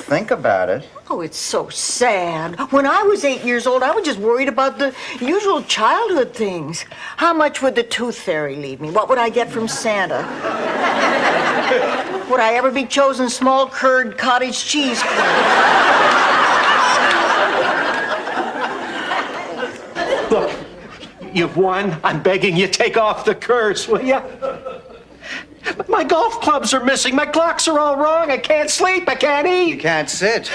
think about it. Oh, it's so sad. When I was 8 years old, I was just worried about the usual childhood things. How much would the tooth fairy leave me? What would I get from Santa? Would I ever be chosen small curd cottage cheese queen? Look, you've won. I'm begging you, take off the curse, will you? But my golf clubs are missing. My clocks are all wrong. I can't sleep. I can't eat. You can't sit.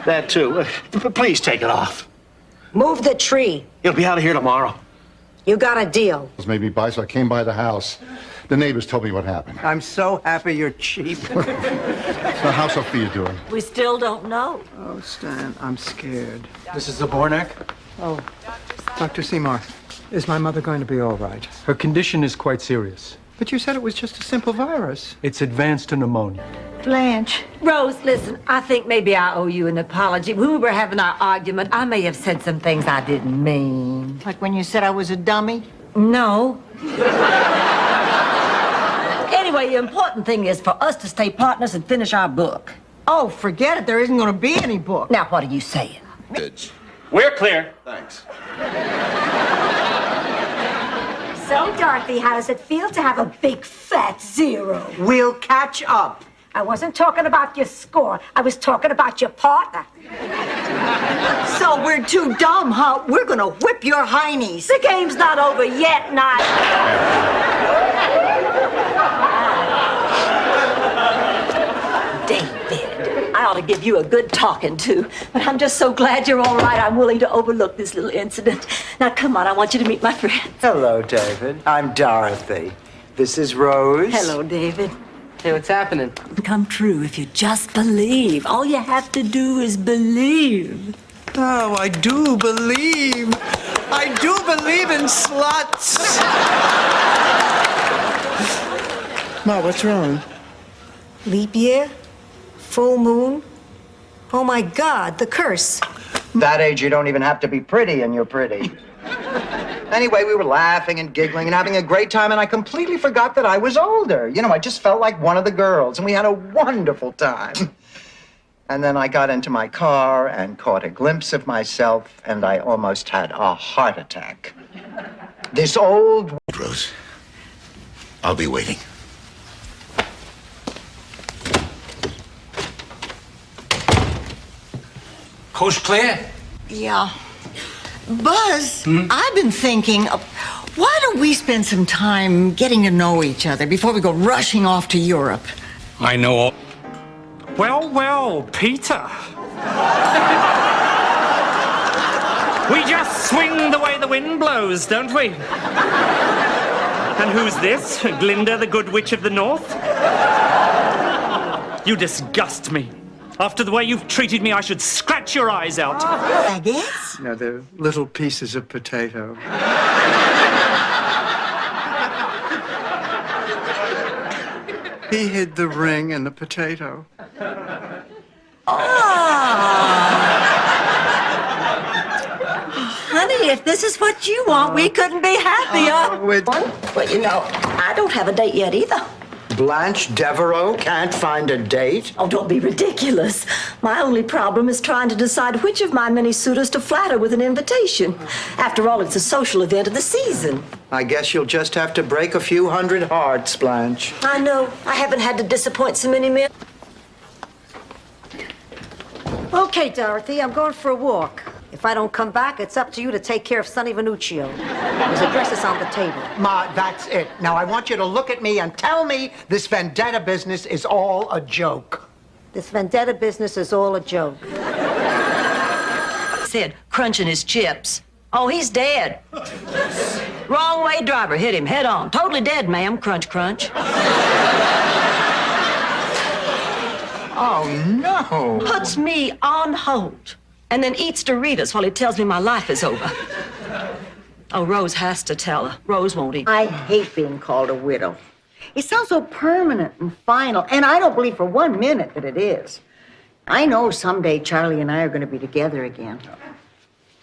That too. Please take it off. Move the tree. It'll be out of here tomorrow. You got a deal. Made me buy, so I came by the house. The neighbors told me what happened. I'm so happy you're cheap. So how's Sophia doing? We still don't know. Oh, Stan, I'm scared. Mrs. Zabornak, Oh, Dr. Seymour, is my mother going to be all right? her condition is quite serious. But you said it was just a simple virus. It's advanced to pneumonia. Blanche. Rose, listen, I think maybe I owe you an apology. When we were having our argument, I may have said some things I didn't mean. Like when you said I was a dummy? No. Anyway, the important thing is for us to stay partners and finish our book. Oh, forget it. There isn't going to be any book. Now, what are you saying? We're clear. Thanks. So, Dorothy, how does it feel to have a big fat zero? We'll catch up. I wasn't talking about your score. I was talking about your partner. So we're too dumb, huh? We're going to whip your heinies. The game's not over yet, not. David, I ought to give you a good talking to, but I'm just so glad you're all right. I'm willing to overlook this little incident. Now, come on, I want you to meet my friend. Hello, David. I'm Dorothy. This is Rose. Hello, David. Hey, what's happening? Come true if you just believe. All you have to do is believe. Oh, I do believe. I do believe in sluts. Ma, what's wrong? Leap year? Full moon? Oh my God, the curse. That age, you don't even have to be pretty, and you're pretty. Anyway, we were laughing and giggling and having a great time, and I completely forgot that I was older. You know, I just felt like one of the girls, and we had a wonderful time. And then I got into my car and caught a glimpse of myself, and I almost had a heart attack. This old... Rose, I'll be waiting. Coast clear? Yeah. Buzz, I've been thinking, why don't we spend some time getting to know each other before we go rushing off to Europe? I know. Well, Peter. We just swing the way the wind blows, don't we? And who's this? Glinda, the good witch of the north? You disgust me. After the way you've treated me, I should scratch your eyes out. I guess. You know, they're little pieces of potato. He hid the ring in the potato. Honey, if this is what you want, we couldn't be happier. Well, you know, I don't have a date yet either. Blanche Devereaux can't find a date? Oh, don't be ridiculous. My only problem is trying to decide which of my many suitors to flatter with an invitation. After all, it's a social event of the season. I guess you'll just have to break a few hundred hearts, Blanche. I know. I haven't had to disappoint so many men. Okay, Dorothy, I'm going for a walk. If I don't come back, it's up to you to take care of Sonny Venuccio. His address is on the table. Ma, that's it. Now I want you to look at me and tell me this vendetta business is all a joke. This vendetta business is all a joke. Said, crunching his chips. Oh, he's dead. Wrong way driver hit him head on. Totally dead, ma'am. Crunch, crunch. Oh, no. Puts me on hold. And then eats Doritos while he tells me my life is over. Oh, Rose has to tell her. Rose won't eat. I hate being called a widow. It sounds so permanent and final, and I don't believe for 1 minute that it is. I know someday Charlie and I are going to be together again.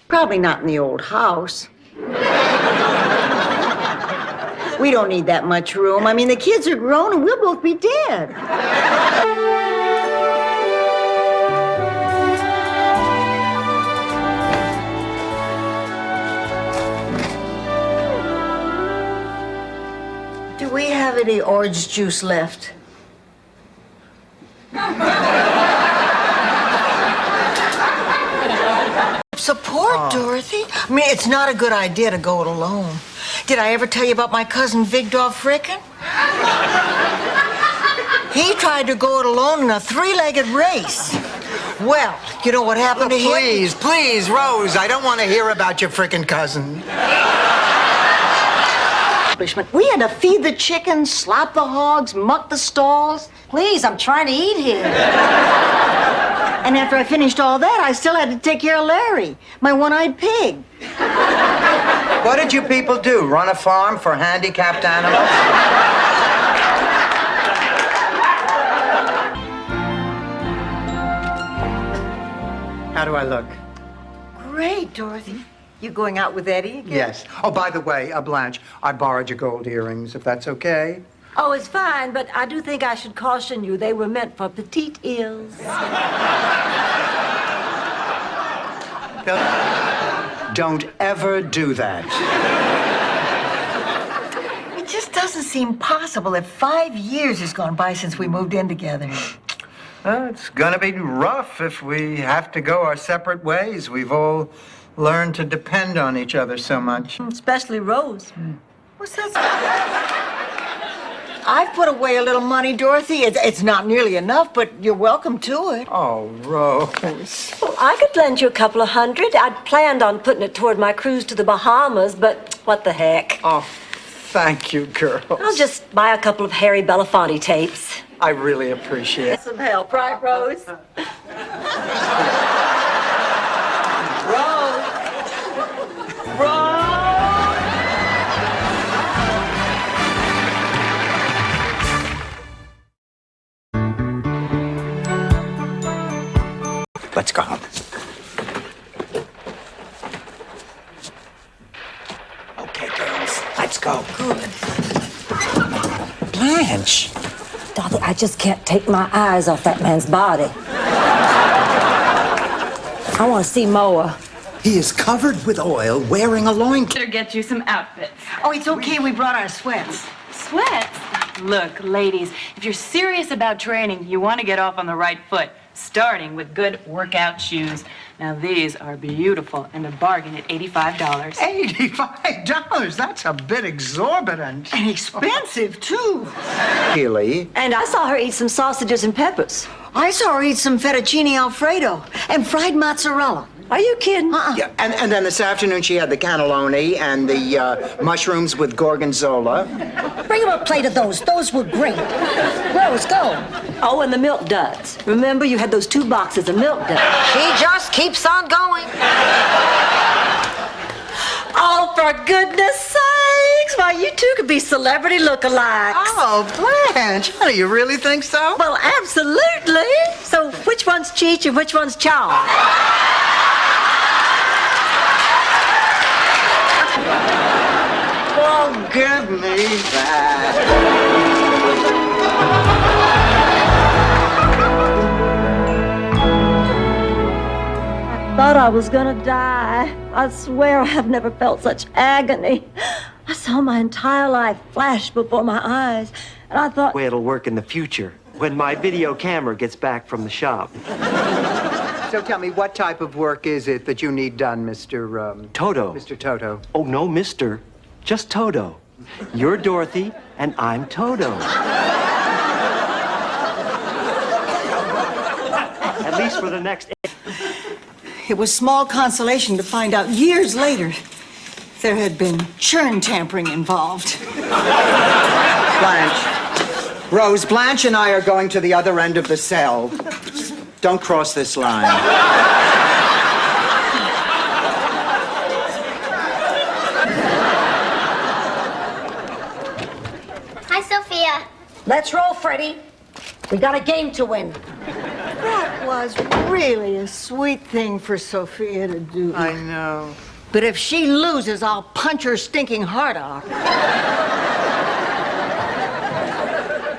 Probably not in the old house. We don't need that much room. I mean, the kids are grown and we'll both be dead. have any orange juice left? Support, Dorothy. I mean, it's not a good idea to go it alone. Did I ever tell you about my cousin Vigdor Frickin? He tried to go it alone in a three-legged race. Well, you know what happened to him? Please, please, Rose, I don't want to hear about your frickin' cousin. We had to feed the chickens, slop the hogs, muck the stalls. Please, I'm trying to eat here. And after I finished all that, I still had to take care of Larry, my one-eyed pig. What did you people do? Run a farm for handicapped animals? How do I look? Great, Dorothy. You going out with Eddie again? Yes. Oh, by the way, Blanche, I borrowed your gold earrings, if that's okay. Oh, it's fine, but I do think I should caution you. They were meant for petite ears. Don't ever do that. It just doesn't seem possible that 5 years has gone by since we moved in together. Well, it's gonna be rough if we have to go our separate ways. We've all learned to depend on each other so much. Especially Rose. What's that? I've put away a little money, Dorothy. It's not nearly enough, but you're welcome to it. Oh, Rose. Well, I could lend you a couple of hundred. I'd planned on putting it toward my cruise to the Bahamas, but what the heck. Oh, thank you, girls. I'll just buy a couple of Harry Belafonte tapes. I really appreciate it. Some help, right, Rose? Let's go home. Okay, girls, let's go. Good. Blanche. Dorothy, I just can't take my eyes off that man's body. I want to see more. He is covered with oil, wearing a loincloth. Better get you some outfits. Oh, it's okay. We brought our sweats. Sweats? Look, ladies, if you're serious about training, you want to get off on the right foot, starting with good workout shoes. Now, these are beautiful and a bargain at $85. $85? That's a bit exorbitant. And expensive, too. Healy. And I saw her eat some sausages and peppers. I saw her eat some fettuccine Alfredo and fried mozzarella. Are you kidding? Yeah, and then this afternoon she had the cannelloni and the mushrooms with gorgonzola. Bring him a plate of those. Those were great. Rose, go. Oh, and the milk duds. Remember, you had those 2 boxes of milk duds. She just keeps on going. Oh, for goodness sakes! Why, you two could be celebrity lookalikes. Oh, Blanche, how do you really think so? Well, absolutely. So, which one's Cheech and which one's Charles? Oh, give me that. Thought I was gonna die. I swear I've never felt such agony. I saw my entire life flash before my eyes, and I thought... Way it'll work in the future, when my video camera gets back from the shop. So tell me, what type of work is it that you need done, Mr. Toto. Mr. Toto? Oh, no, mister. Just Toto. You're Dorothy, and I'm Toto. At least for the next... It was small consolation to find out years later there had been churn tampering involved. Blanche. Rose, Blanche and I are going to the other end of the cell. Don't cross this line. Hi, Sophia. Let's roll, Freddie. We got a game to win. That was really a sweet thing for Sophia to do. I know. But if she loses, I'll punch her stinking heart out.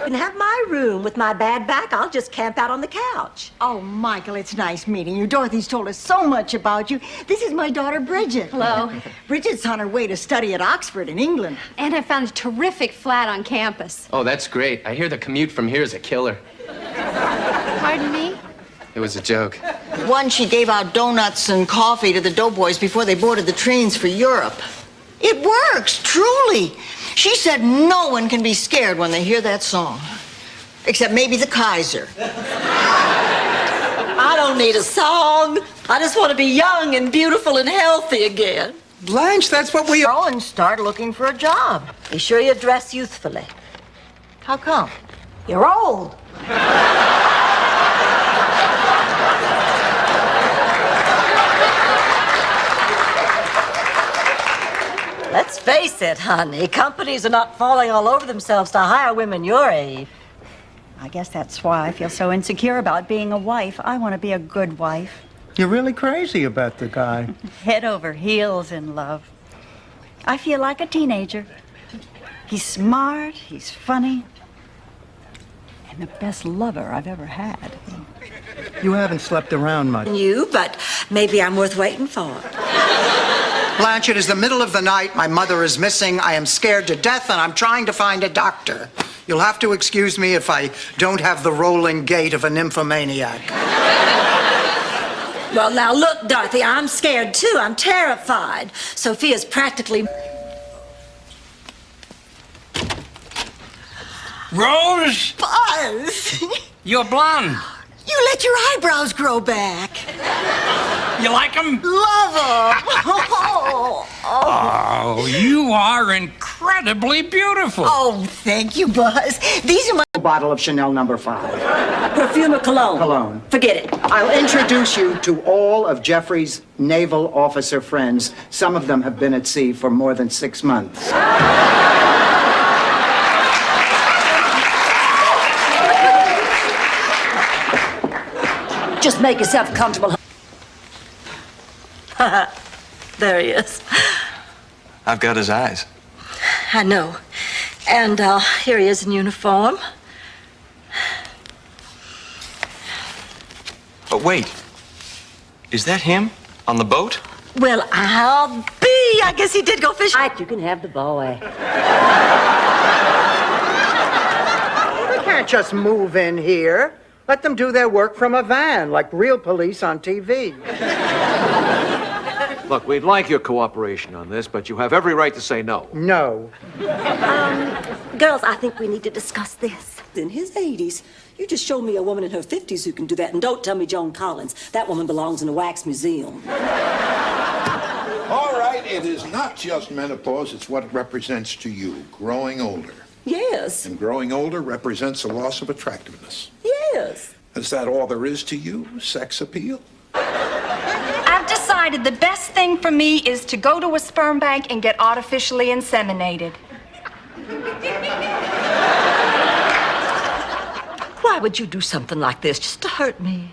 can have my room. With my bad back, I'll just camp out on the couch. Oh, Michael, it's nice meeting you. Dorothy's told us so much about you. This is my daughter, Bridget. Hello. Bridget's on her way to study at Oxford in England. And I found a terrific flat on campus. Oh, that's great. I hear the commute from here is a killer. Pardon me? It was a joke. One, she gave out donuts and coffee to the doughboys before they boarded the trains for Europe. It works, truly. She said no one can be scared when they hear that song. Except maybe the Kaiser. I don't need a song. I just want to be young and beautiful and healthy again. Blanche, that's what we Go and start looking for a job. Be sure you dress youthfully. How come? You're old. Let's face it, honey. Companies are not falling all over themselves to hire women your age. I guess that's why I feel so insecure about being a wife. I want to be a good wife. You're really crazy about the guy. Head over heels in love. I feel like a teenager. He's smart, he's funny, and the best lover I've ever had. You haven't slept around much. You, but maybe I'm worth waiting for. Blanche, it is the middle of the night. My mother is missing. I am scared to death, and I'm trying to find a doctor. You'll have to excuse me if I don't have the rolling gait of a nymphomaniac. Well, now look, Dorothy, I'm scared too. I'm terrified. Sophia's practically... Rose, Buzz! you're blonde. You let your eyebrows grow back. You like them? Love 'em. Oh, you are incredibly beautiful. Oh, thank you, Buzz. These are my Bottle of Chanel number 5. Perfume or cologne? Cologne. Forget it. I'll introduce you to all of Jeffrey's naval officer friends. Some of them have been at sea for more than 6 months. Just make yourself comfortable. There he is. I've got his eyes. I know. And here he is in uniform. But wait, is that him on the boat? Well, I'll be. I guess he did go fishing. You can have the boy. They can't just move in here. Let them do their work from a van, like real police on TV. Look, we'd like your cooperation on this, but you have every right to say no. No. Girls, I think we need to discuss this. In his 80s, you just show me a woman in her 50s who can do that, and don't tell me Joan Collins. That woman belongs in a wax museum. All right, it is not just menopause, it's what it represents to you, growing older. Yes. And growing older represents a loss of attractiveness. Yes. Is that all there is to you? Sex appeal? I've decided the best thing for me is to go to a sperm bank and get artificially inseminated. Why would you do something like this just to hurt me?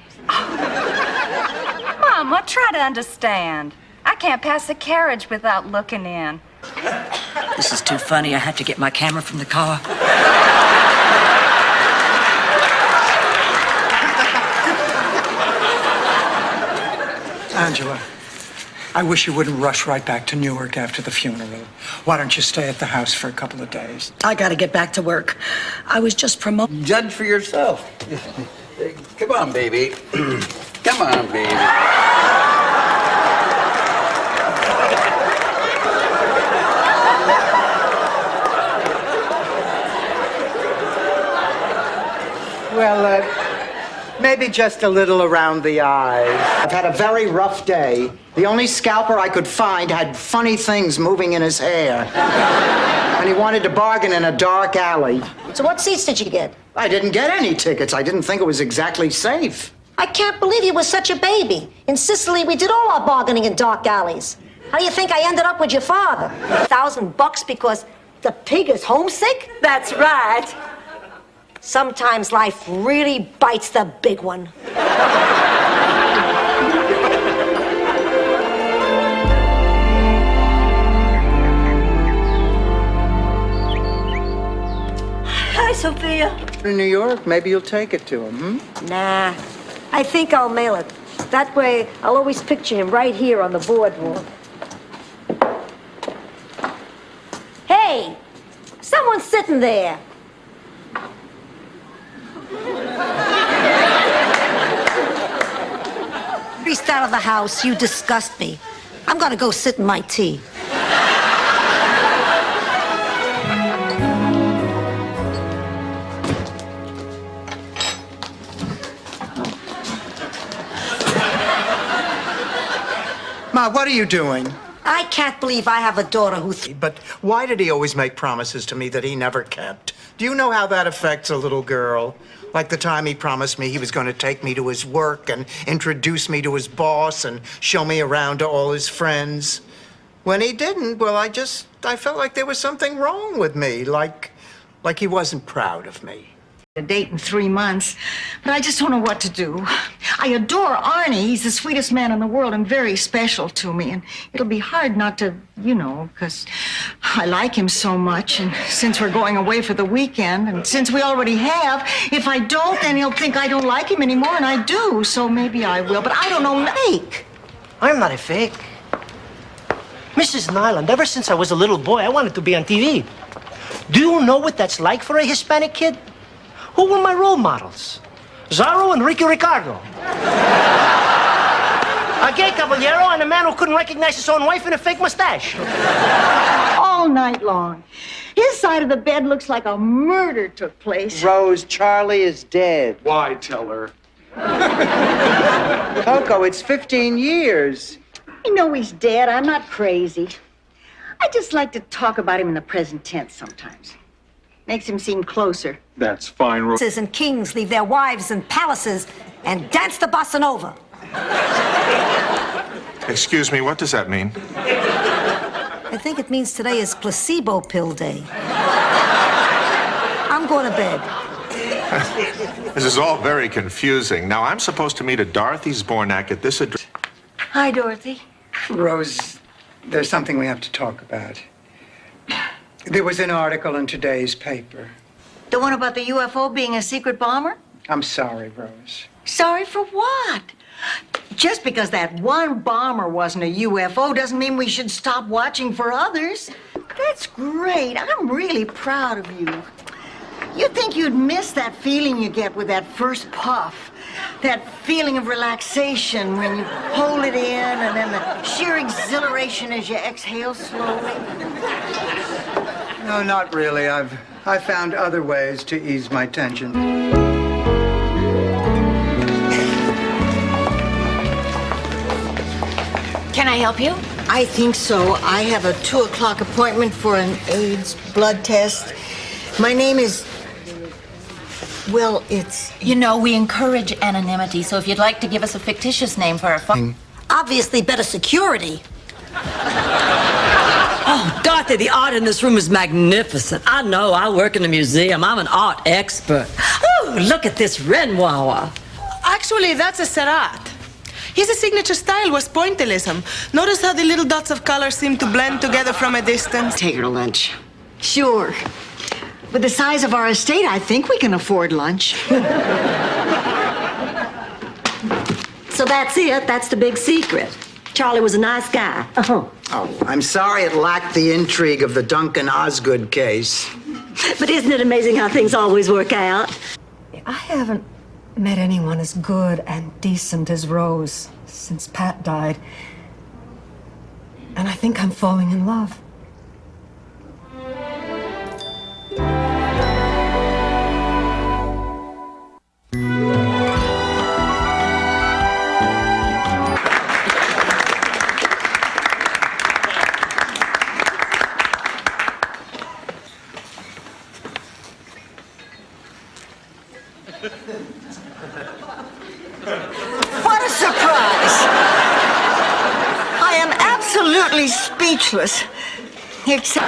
Mama, try to understand. I can't pass a carriage without looking in. This is too funny. I have to get my camera from the car. Angela, I wish you wouldn't rush right back to Newark after the funeral. Why don't you stay at the house for a couple of days? I gotta get back to work. I was just promoted. Judge for yourself. Come on, baby. Come on, baby. Well, maybe just a little around the eyes. I've had a very rough day. The only scalper I could find had funny things moving in his hair. And he wanted to bargain in a dark alley. So what seats did you get? I didn't get any tickets. I didn't think it was exactly safe. I can't believe you were such a baby. In Sicily, we did all our bargaining in dark alleys. How do you think I ended up with your father? $1,000 because the pig is homesick? That's right. Sometimes life really bites the big one. I Sophia? In New York, maybe you'll take it to him, hmm? Nah. I think I'll mail it. That way, I'll always picture him right here on the boardwalk. Hey! Someone's sitting there. Beast out of the house. You disgust me. I'm gonna go sit in my tea. Ma, what are you doing? I can't believe I have a daughter who... But why did he always make promises to me that he never kept? Do you know how that affects a little girl? Like the time he promised me he was going to take me to his work and introduce me to his boss and show me around to all his friends. When he didn't, well, I felt like there was something wrong with me, like he wasn't proud of me. A date in 3 months, but I just don't know what to do. I adore Arnie. He's the sweetest man in the world and very special to me. And it'll be hard not to, because I like him so much. And since we're going away for the weekend, and since we already have, if I don't, then he'll think I don't like him anymore, and I do. So maybe I will, but I don't know. Fake. I'm not a fake. Mrs. Nyland, ever since I was a little boy, I wanted to be on TV. Do you know what that's like for a Hispanic kid? Who were my role models? Zorro and Ricky Ricardo. A gay caballero and a man who couldn't recognize his own wife in a fake mustache. All night long. His side of the bed looks like a murder took place. Rose, Charlie is dead. Why tell her? Coco, it's 15 years. I know he's dead. I'm not crazy. I just like to talk about him in the present tense sometimes. Makes him seem closer. That's fine, Rose. Princes and kings leave their wives in palaces and dance the bossa nova. Excuse me, what does that mean? I think it means today is placebo pill day. I'm going to bed. This is all very confusing. Now, I'm supposed to meet a Dorothy Zbornak at this address. Hi, Dorothy. Rose, there's something we have to talk about. There was an article in today's paper. The one about the UFO being a secret bomber? I'm sorry, Rose. Sorry for what? Just because that one bomber wasn't a UFO doesn't mean we should stop watching for others. That's great. I'm really proud of you. You'd think you'd miss that feeling you get with that first puff. That feeling of relaxation when you hold it in and then the sheer exhilaration as you exhale slowly. No, not really. I've found other ways to ease my tension. Can I help you? I think so. I have a 2 o'clock appointment for an AIDS blood test. My name is... Well, it's... We encourage anonymity, so if you'd like to give us a fictitious name for our phone... Obviously better security. Oh, Dorothy, the art in this room is magnificent. I know, I work in a museum. I'm an art expert. Oh, look at this Renoir. Actually, that's a Seurat. His signature style was pointillism. Notice how the little dots of color seem to blend together from a distance? Take her to lunch. Sure. With the size of our estate, I think we can afford lunch. So that's it. That's the big secret. Charlie was a nice guy. Oh, I'm sorry it lacked the intrigue of the Duncan Osgood case. But isn't it amazing how things always work out? I haven't met anyone as good and decent as Rose since Pat died. And I think I'm falling in love. What a surprise! I am absolutely speechless. Except...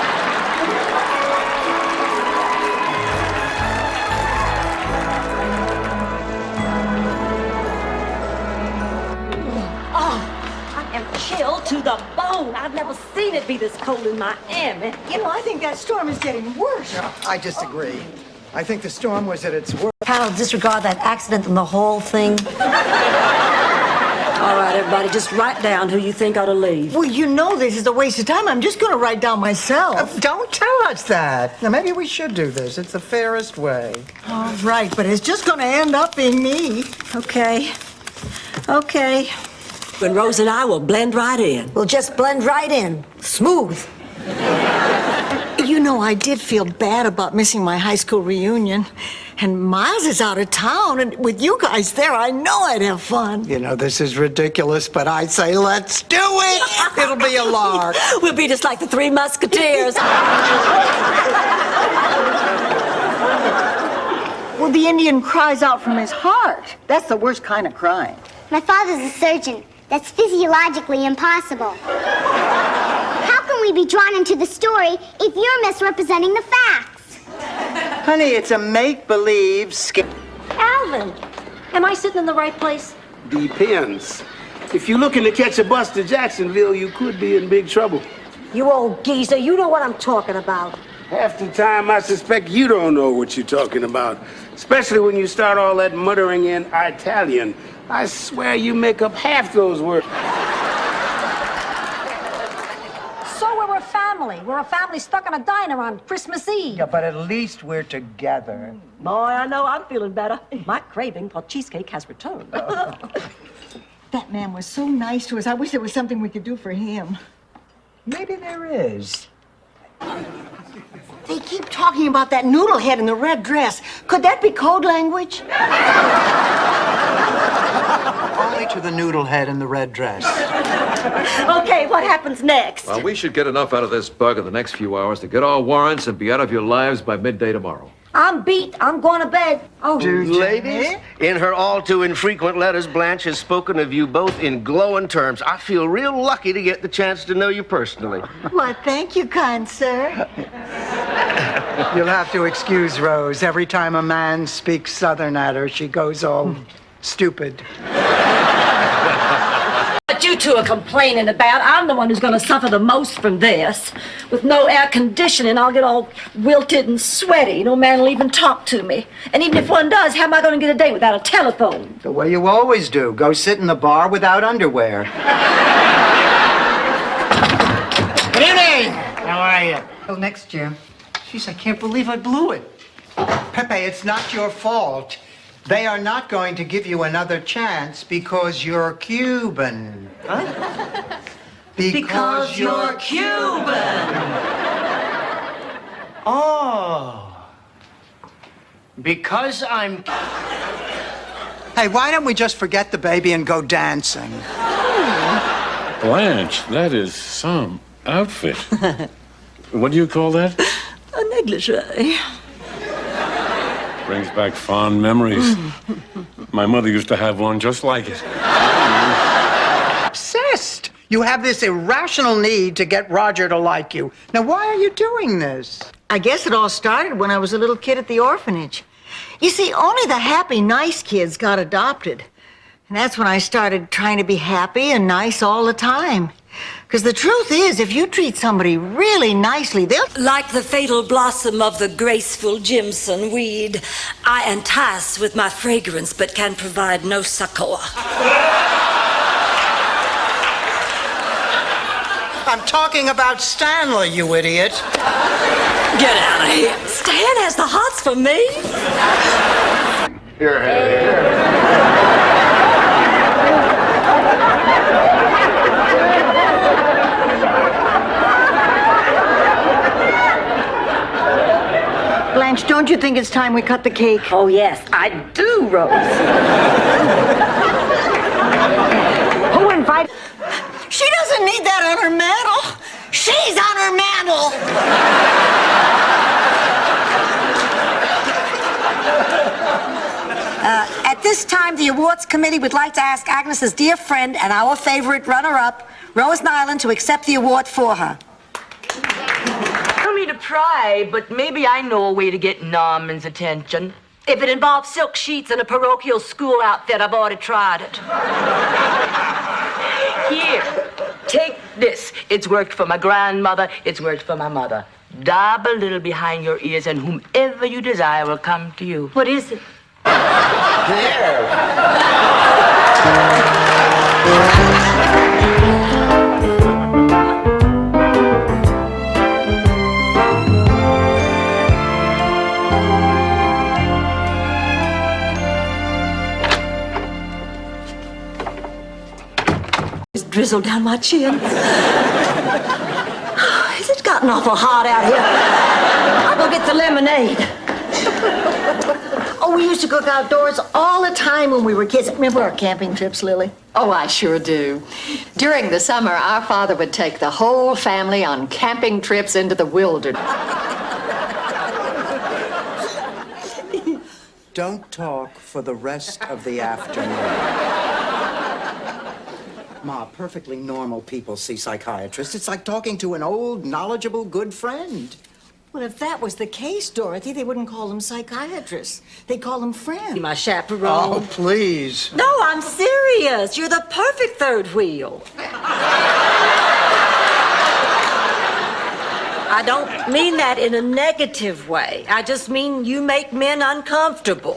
Oh, I am chilled to the bone. I've never seen it be this cold in Miami. I think that storm is getting worse. I disagree. I think the storm was at its worst. Pal, disregard that accident and the whole thing. All right, everybody, just write down who you think ought to leave. Well, you know this is a waste of time. I'm just going to write down myself. Don't tell us that. Now, maybe we should do this. It's the fairest way. All right, but it's just going to end up being me. Okay. Okay. And Rose and I will blend right in. We'll just blend right in. Smooth. You know, I did feel bad about missing my high school reunion. And Miles is out of town, and with you guys there, I know I'd have fun. You know, this is ridiculous, but I say let's do it. It'll be a lark. We'll be just like the Three Musketeers. Well, the Indian cries out from his heart. That's the worst kind of crying. My father's a surgeon. That's physiologically impossible. How can we be drawn into the story if you're misrepresenting the facts? Honey, it's a make-believe skit. Alvin, am I sitting in the right place? Depends. If you're looking to catch a bus to Jacksonville, you could be in big trouble. You old geezer, you know what I'm talking about. Half the time, I suspect you don't know what you're talking about. Especially when you start all that muttering in Italian. I swear you make up half those words. So we're a family. We're a family stuck in a diner on Christmas Eve. Yeah, but at least we're together. Boy, I know I'm feeling better. My craving for cheesecake has returned. That man was so nice to us. I wish there was something we could do for him. Maybe there is. They keep talking about that noodle head in the red dress. Could that be code language? Only to the noodle head in the red dress. Okay, what happens next? Well, we should get enough out of this bug in the next few hours to get our warrants and be out of your lives by midday tomorrow. I'm beat. I'm going to bed. Oh, Ladies, in her all too infrequent letters, Blanche has spoken of you both in glowing terms. I feel real lucky to get the chance to know you personally. Well, thank you, kind sir. You'll have to excuse Rose. Every time a man speaks Southern at her, she goes all stupid. What you two are complaining about, I'm the one who's going to suffer the most from this. With no air conditioning, I'll get all wilted and sweaty. No man will even talk to me. And even if one does, how am I going to get a date without a telephone? The way you always do. Go sit in the bar without underwear. Good evening. How are you? Till next year. Jeez, I can't believe I blew it. Pepe, it's not your fault. They are not going to give you another chance because you're Cuban. Huh? Because you're Cuban. Oh. Because I'm... Hey, why don't we just forget the baby and go dancing? Blanche, that is some outfit. What do you call that? A negligee. Brings back fond memories. My mother used to have one just like it. Obsessed. You have this irrational need to get Roger to like you. Now, why are you doing this? I guess it all started when I was a little kid at the orphanage. You see, only the happy, nice kids got adopted. And that's when I started trying to be happy and nice all the time. Because the truth is, if you treat somebody really nicely, they'll... Like the fatal blossom of the graceful Jimson weed, I entice with my fragrance but can provide no succor. I'm talking about Stanley, you idiot. Get out of here. Stan has the hots for me. Here. Blanche, don't you think it's time we cut the cake? Oh, yes, I do, Rose. Who invited... She doesn't need that on her mantle. She's on her mantle. At this time, the awards committee would like to ask Agnes's dear friend and our favorite runner-up, Rose Nyland, to accept the award for her. I don't mean to pry, but maybe I know a way to get Norman's attention. If it involves silk sheets and a parochial school outfit, I've already tried it. Here, take this. It's worked for my grandmother. It's worked for my mother. Dab a little behind your ears, and whomever you desire will come to you. What is it? It's drizzled down my chin. Has it gotten awful hot out here? I'll go get the lemonade. Oh, we used to cook outdoors all the time when we were kids. Remember our camping trips, Lily? Oh, I sure do. During the summer, our father would take the whole family on camping trips into the wilderness. Don't talk for the rest of the afternoon. Ma, perfectly normal people see psychiatrists. It's like talking to an old, knowledgeable, good friend. Well, if that was the case, Dorothy, they wouldn't call them psychiatrists. They'd call them friends. My chaperone. Oh, please. No, I'm serious. You're the perfect third wheel. I don't mean that in a negative way. I just mean you make men uncomfortable.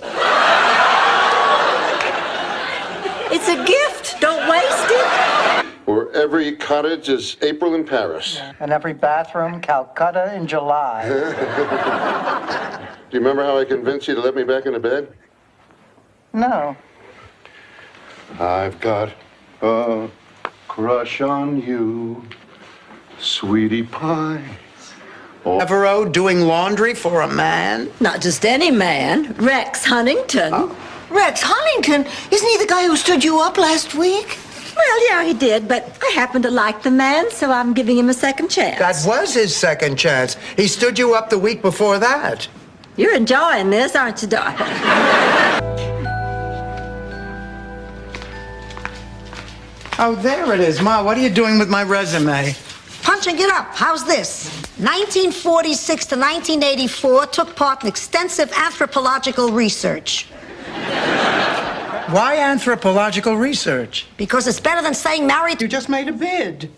It's a gift. Don't waste it. Where every cottage is April in Paris. And every bathroom, Calcutta in July. Do you remember how I convinced you to let me back into bed? No. I've got a crush on you, sweetie pie. Devereaux doing laundry for a man? Not just any man. Rex Huntington. Oh. Rex Huntington? Isn't he the guy who stood you up last week? Well, yeah, he did, but I happen to like the man, so I'm giving him a second chance. That was his second chance. He stood you up the week before that. You're enjoying this, aren't you, darling? Oh, there it is. Ma, what are you doing with my resume? Punching it up. How's this? 1946 to 1984 took part in extensive anthropological research. Why anthropological research? Because it's better than saying married. You just made a bid.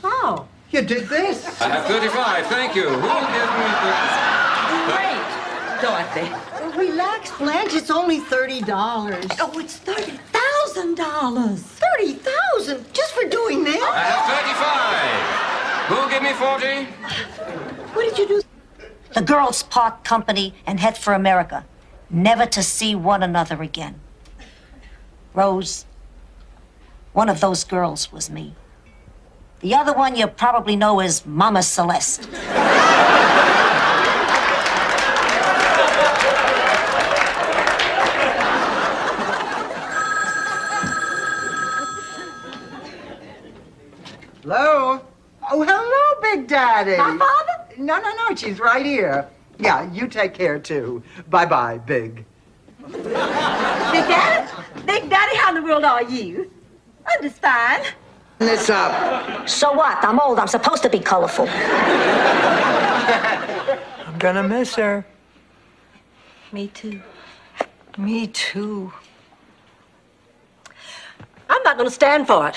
Oh. You did this. I have 35. Thank you. Who will give me Great, Dorothy. Relax, Blanche. It's only $30. Oh, it's $30,000. $30,000 just for doing this? I have 35. Who will give me 40? What did you do? The girls part company and head for America, never to see one another again. Rose, one of those girls was me. The other one you probably know as Mama Celeste. Hello? Oh, hello, Big Daddy. My father? No, she's right here. Yeah, you take care, too. Bye-bye, Big. Big Daddy? Big Daddy, how in the world are you? I'm just fine. This up. So what? I'm old. I'm supposed to be colorful. I'm gonna miss her. Me too. Me too. I'm not going to stand for it.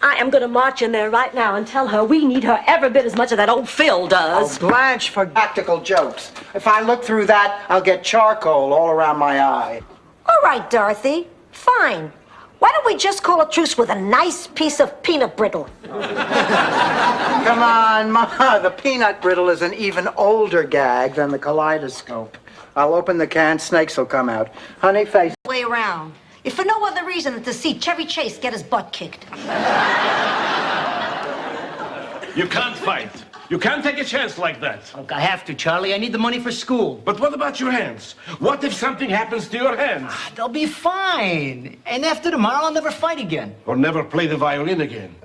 I am going to march in there right now and tell her we need her every bit as much as that old Phil does. Oh, Blanche, for practical jokes. If I look through that, I'll get charcoal all around my eye. All right, Dorothy. Fine. Why don't we just call a truce with a nice piece of peanut brittle? Come on, Ma. The peanut brittle is an even older gag than the kaleidoscope. I'll open the can, snakes will come out. Honey face. Way around. If for no other reason than to see Chevy Chase get his butt kicked. You can't fight. You can't take a chance like that. Look, I have to, Charlie. I need the money for school. But what about your hands? What if something happens to your hands? They'll be fine. And after tomorrow, I'll never fight again. Or never play the violin again.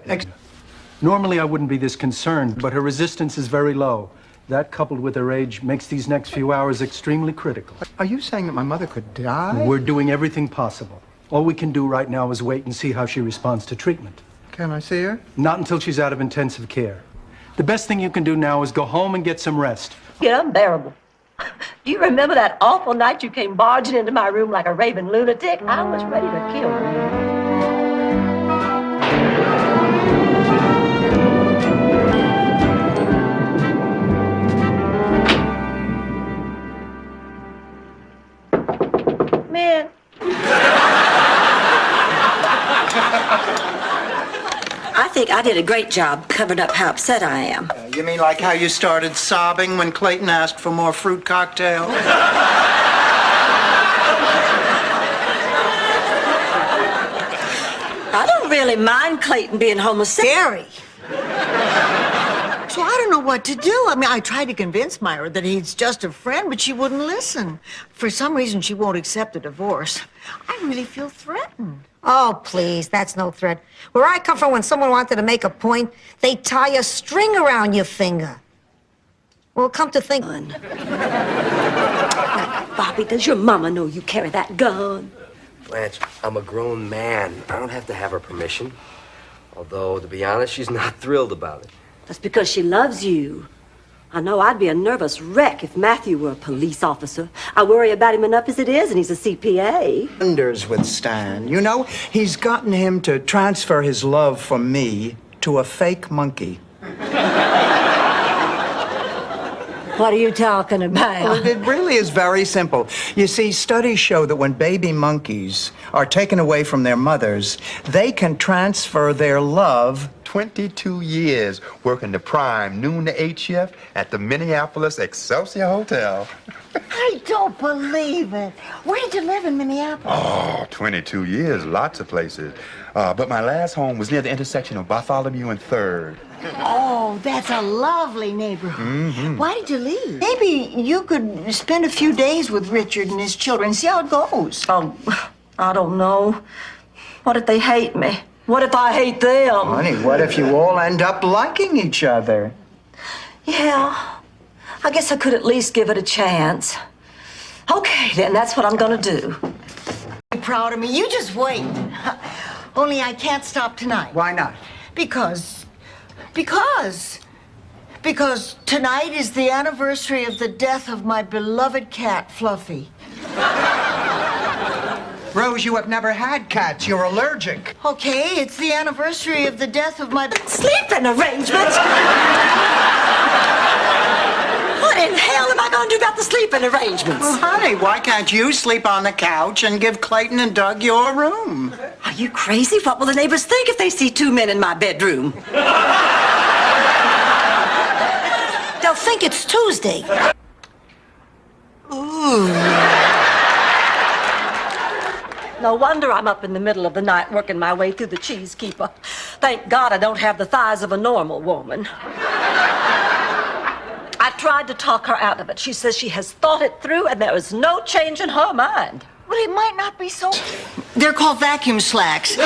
Normally, I wouldn't be this concerned, but her resistance is very low. That, coupled with her age, makes these next few hours extremely critical. Are you saying that my mother could die? We're doing everything possible. All we can do right now is wait and see how she responds to treatment. Can I see her? Not until she's out of intensive care. The best thing you can do now is go home and get some rest. Get unbearable. Do you remember that awful night you came barging into my room like a raving lunatic? I was ready to kill you. think I did a great job covering up how upset I am. You mean like how you started sobbing when Clayton asked for more fruit cocktails? I don't really mind Clayton being homosexual. So I don't know what to do. I mean, I tried to convince Myra that he's just a friend, but she wouldn't listen. For some reason, she won't accept a divorce. I really feel threatened. Oh, please, that's no threat. Where I come from, when someone wanted to make a point, they tie a string around your finger. Well, come to think... Bobby, does your mama know you carry that gun? Blanche, I'm a grown man. I don't have to have her permission. Although, to be honest, she's not thrilled about it. That's because she loves you. I know I'd be a nervous wreck if Matthew were a police officer. I worry about him enough as it is, and he's a CPA. Wonders with Stan. You know, he's gotten him to transfer his love for me to a fake monkey. What are you talking about? Well, it really is very simple. You see, studies show that when baby monkeys are taken away from their mothers, they can transfer their love. 22 years working the prime noon to 8 shift at the Minneapolis Excelsior Hotel. I don't believe it. Where did you live in Minneapolis? Oh, 22 years, lots of places. But my last home was near the intersection of Bartholomew and 3rd. Oh, that's a lovely neighborhood. Mm-hmm. Why did you leave? Maybe you could spend a few days with Richard and his children, see how it goes. Oh, I don't know. What if they hate me? What if I hate them? Honey, what if you all end up liking each other? Yeah, I guess I could at least give it a chance. Okay, then, that's what I'm gonna do. Be proud of me. You just wait. Only I can't stop tonight. Why not? Because tonight is the anniversary of the death of my beloved cat, Fluffy. Rose, you have never had cats. You're allergic. Okay, it's the anniversary of the death of my... Sleeping arrangements? What in hell am I going to do about the sleeping arrangements? Well, honey, why can't you sleep on the couch and give Clayton and Doug your room? Are you crazy? What will the neighbors think if they see two men in my bedroom? They'll think it's Tuesday. Ooh. No wonder I'm up in the middle of the night working my way through the cheese keeper. Thank God I don't have the thighs of a normal woman. I tried to talk her out of it. She says she has thought it through and there is no change in her mind. Well, it might not be so... They're called vacuum slacks.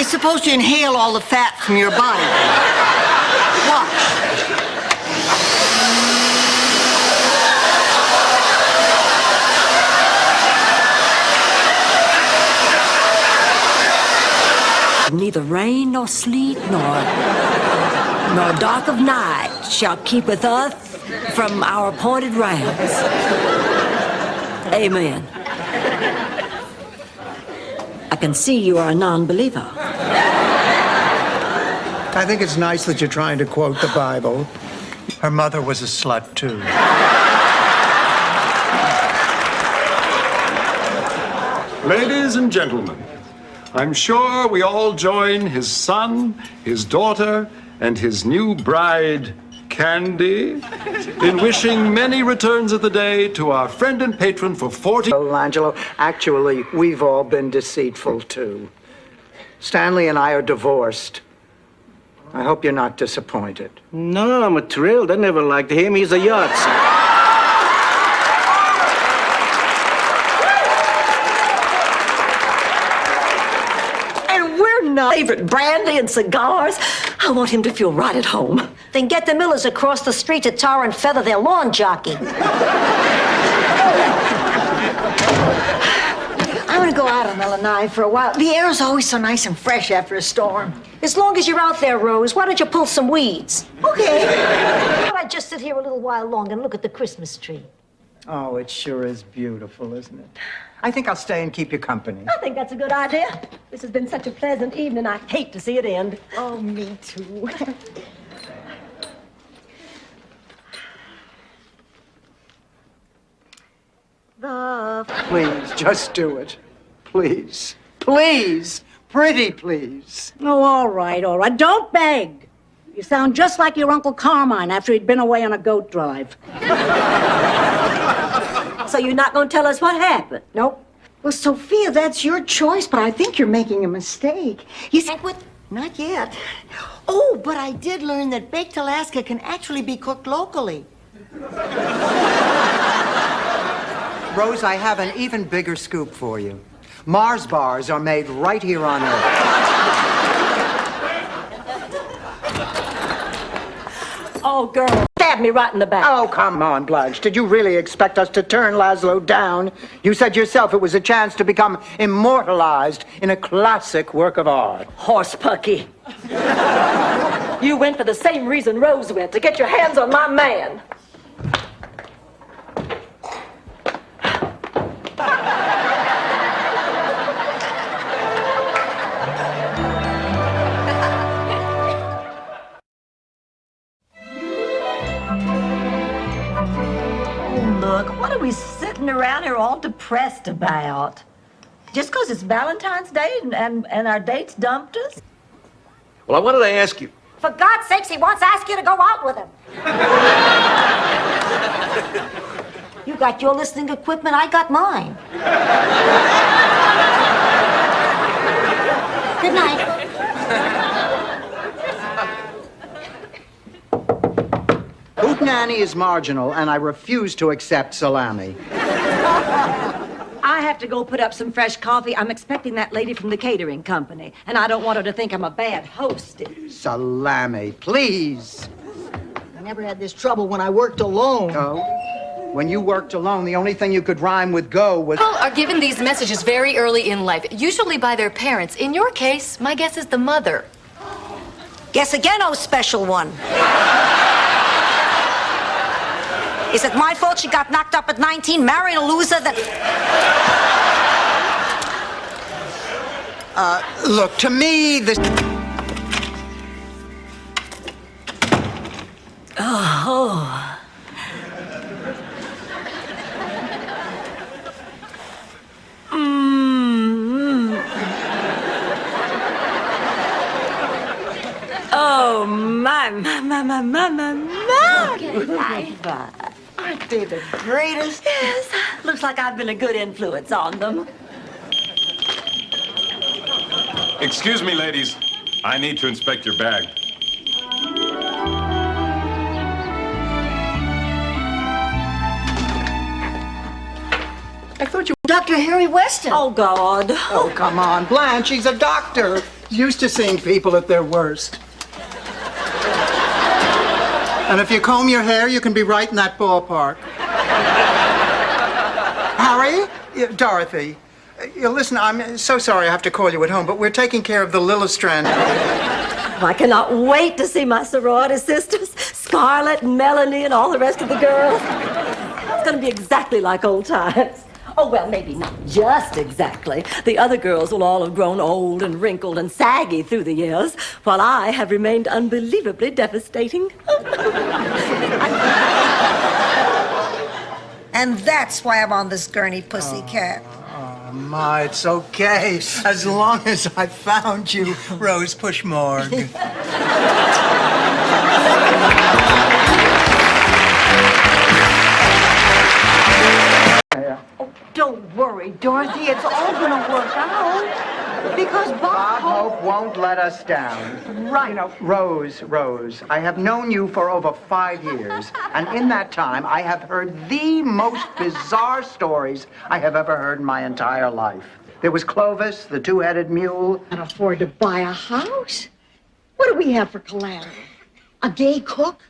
It's supposed to inhale all the fat from your body. Watch. Neither rain nor sleet nor dark of night shall keepeth us from our appointed rounds. Amen. I can see you are a non-believer. I think it's nice that you're trying to quote the Bible. Her mother was a slut, too. Ladies and gentlemen, I'm sure we all join his son, his daughter, and his new bride, Candy, in wishing many returns of the day to our friend and patron for 40... Well, Angelo, actually, we've all been deceitful, too. Stanley and I are divorced. I hope you're not disappointed. No, I'm thrilled. I never liked him. He's a yahtzee. And we're not favorite brandy and cigars. I want him to feel right at home. Then get the Millers across the street to tar and feather their lawn jockey. I'm gonna go out on Illinois for a while. The air is always so nice and fresh after a storm. As long as you're out there, Rose, why don't you pull some weeds? Okay. Why don't I just sit here a little while longer and look at the Christmas tree? Oh, it sure is beautiful, isn't it? I think I'll stay and keep you company. I think that's a good idea. This has been such a pleasant evening. I hate to see it end. Oh, me too. Please, just do it. Please. Please. pretty, please. Oh, all right, all right. Don't beg. You sound just like your Uncle Carmine after he'd been away on a goat drive. So you're not going to tell us what happened? Nope. Well, Sophia, that's your choice, but I think you're making a mistake. You see, not yet. Oh, but I did learn that baked Alaska can actually be cooked locally. Rose, I have an even bigger scoop for you. Mars bars are made right here on Earth. Oh, girl, stab me right in the back. Oh, come on, Blanche. Did you really expect us to turn Laszlo down? You said yourself it was a chance to become immortalized in a classic work of art. Horse pucky. You went for the same reason Rose went, to get your hands on my man. Look, what are we sitting around here all depressed about? Just because it's Valentine's Day and our dates dumped us? Well, I wanted to ask you. For God's sakes, he wants to ask you to go out with him. You got your listening equipment, I got mine. Good night. Hootenanny is marginal, and I refuse to accept salami. I have to go put up some fresh coffee. I'm expecting that lady from the catering company, and I don't want her to think I'm a bad hostess. Salami, please. I never had this trouble when I worked alone. Oh? When you worked alone, the only thing you could rhyme with go was... People are given these messages very early in life, usually by their parents. In your case, my guess is the mother. Guess again, oh special one. Is it my fault she got knocked up at 19, marrying a loser that... Look, to me, this... Oh. Oh, my. Aren't they the greatest? Yes. Looks like I've been a good influence on them. Excuse me, ladies. I need to inspect your bag. I thought you... Dr. Harry Weston. Oh, God. Oh, come on, Blanche, he's a doctor. He's used to seeing people at their worst. And if you comb your hair, you can be right in that ballpark. Harry? Dorothy? Listen, I'm so sorry I have to call you at home, but we're taking care of the Lillestrand. I cannot wait to see my sorority sisters, Scarlett and Melanie and all the rest of the girls. It's going to be exactly like old times. Oh, well, maybe not just exactly. The other girls will all have grown old and wrinkled and saggy through the years, while I have remained unbelievably devastating. And that's why I'm on this gurney, pussycat. Oh, my, it's okay. As long as I found you, Rose Pushmorg. Don't worry, Dorothy. It's all going to work out. Because Bob Hope won't let us down. Right. You know, Rose, I have known you for over 5 years. And in that time, I have heard the most bizarre stories I have ever heard in my entire life. There was Clovis, the two-headed mule. Can't afford to buy a house. What do we have for collateral? A gay cook?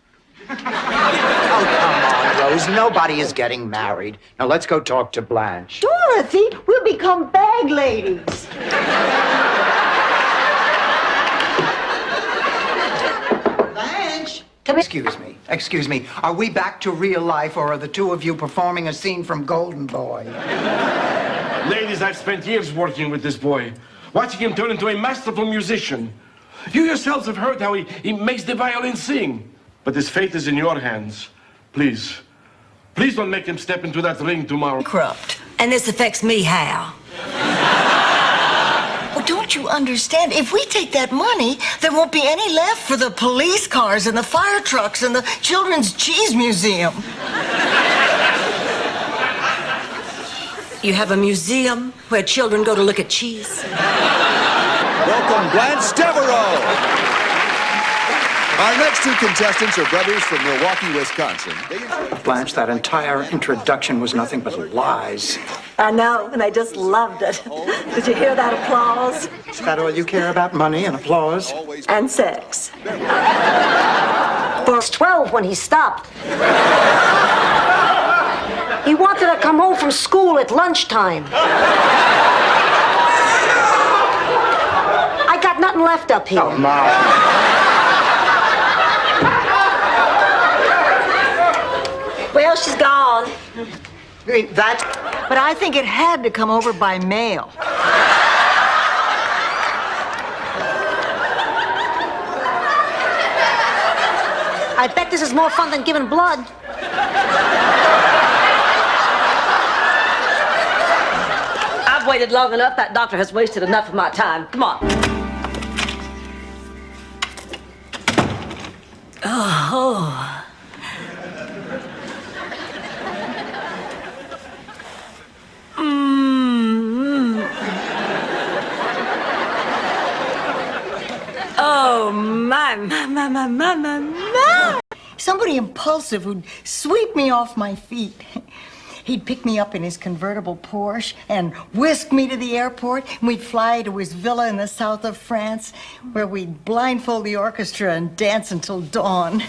Oh, come on, Rose. Nobody is getting married. Now, let's go talk to Blanche. Dorothy, we'll become bag ladies. Blanche! Excuse me. Are we back to real life, or are the two of you performing a scene from Golden Boy? Ladies, I've spent years working with this boy, watching him turn into a masterful musician. You yourselves have heard how he makes the violin sing. But his fate is in your hands. Please don't make him step into that ring tomorrow. Corrupt. And this affects me how? Oh, don't you understand? If we take that money, there won't be any left for the police cars and the fire trucks and the Children's Cheese Museum. You have a museum where children go to look at cheese? Welcome, Blanche Devereaux. Our next two contestants are brothers from Milwaukee, Wisconsin. Blanche, that entire introduction was nothing but lies. I know, and I just loved it. Did you hear that applause? Is that all you care about, money and applause? And sex. Was 12 when he stopped. He wanted to come home from school at lunchtime. I got nothing left up here. Oh, Ma. Well, she's gone. But I think it had to come over by mail. I bet this is more fun than giving blood. I've waited long enough. That doctor has wasted enough of my time. Come on. Oh. Oh, my. Somebody impulsive who'd sweep me off my feet. He'd pick me up in his convertible Porsche and whisk me to the airport, and we'd fly to his villa in the south of France, where we'd blindfold the orchestra and dance until dawn.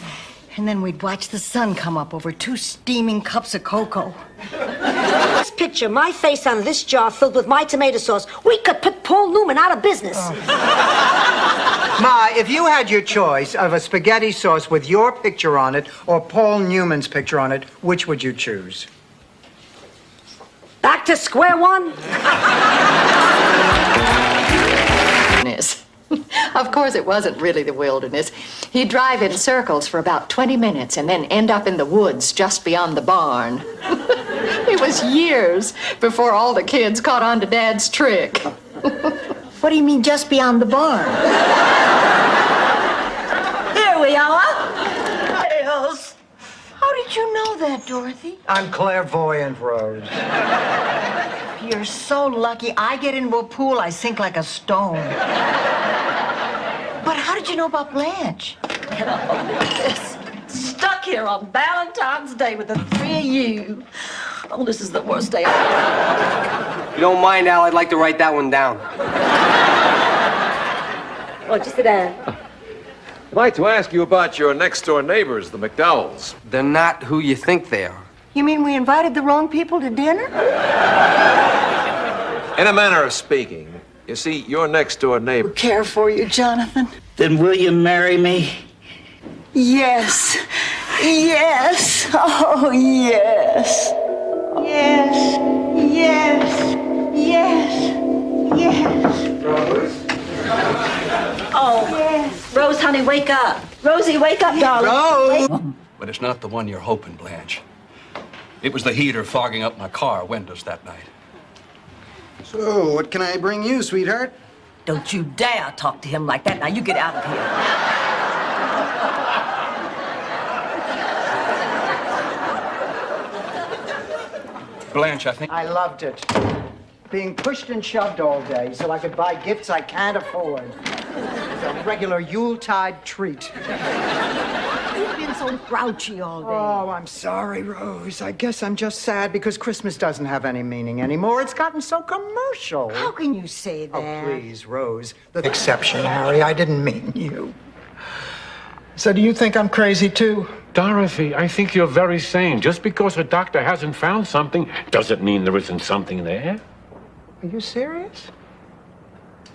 And then we'd watch the sun come up over 2 steaming cups of cocoa. This picture, my face on this jar filled with my tomato sauce. We could put Paul Newman out of business. Ma, if you had your choice of a spaghetti sauce with your picture on it or Paul Newman's picture on it, which would you choose? Back to square one? Of course, it wasn't really the wilderness. He'd drive in circles for about 20 minutes and then end up in the woods just beyond the barn. It was years before all the kids caught on to Dad's trick. What do you mean, just beyond the barn? Here we are. Tails. How did you know that, Dorothy? I'm clairvoyant, Rose. You're so lucky. I get into a pool, I sink like a stone. But how did you know about Blanche? Stuck here on Valentine's Day with the 3 of you. Oh, this is the worst day. If you don't mind, Al, I'd like to write that one down. Oh, just sit down. I'd like to ask you about your next-door neighbors, the McDowells. They're not who you think they are. You mean we invited the wrong people to dinner? In a manner of speaking, you see, your next-door neighbor... Care for you, Jonathan. Then will you marry me? Yes. Yes. Oh, yes. Yes. Yes. Yes. Yes. Rose? Oh, yes. Rose, honey, wake up. Rosie, wake up, darling. Rose! But it's not the one you're hoping, Blanche. It was the heater fogging up my car windows that night. So, what can I bring you, sweetheart? Don't you dare talk to him like that. Now, you get out of here. Blanche, I think... I loved it. Being pushed and shoved all day so I could buy gifts I can't afford. It's a regular Yuletide treat. You've been so grouchy all day. Oh, I'm sorry, Rose. I guess I'm just sad because Christmas doesn't have any meaning anymore. It's gotten so commercial. How can you say that? Oh, please, Rose. The exception, Harry. I didn't mean you. So do you think I'm crazy, too? Dorothy, I think you're very sane. Just because a doctor hasn't found something doesn't mean there isn't something there. Are you serious?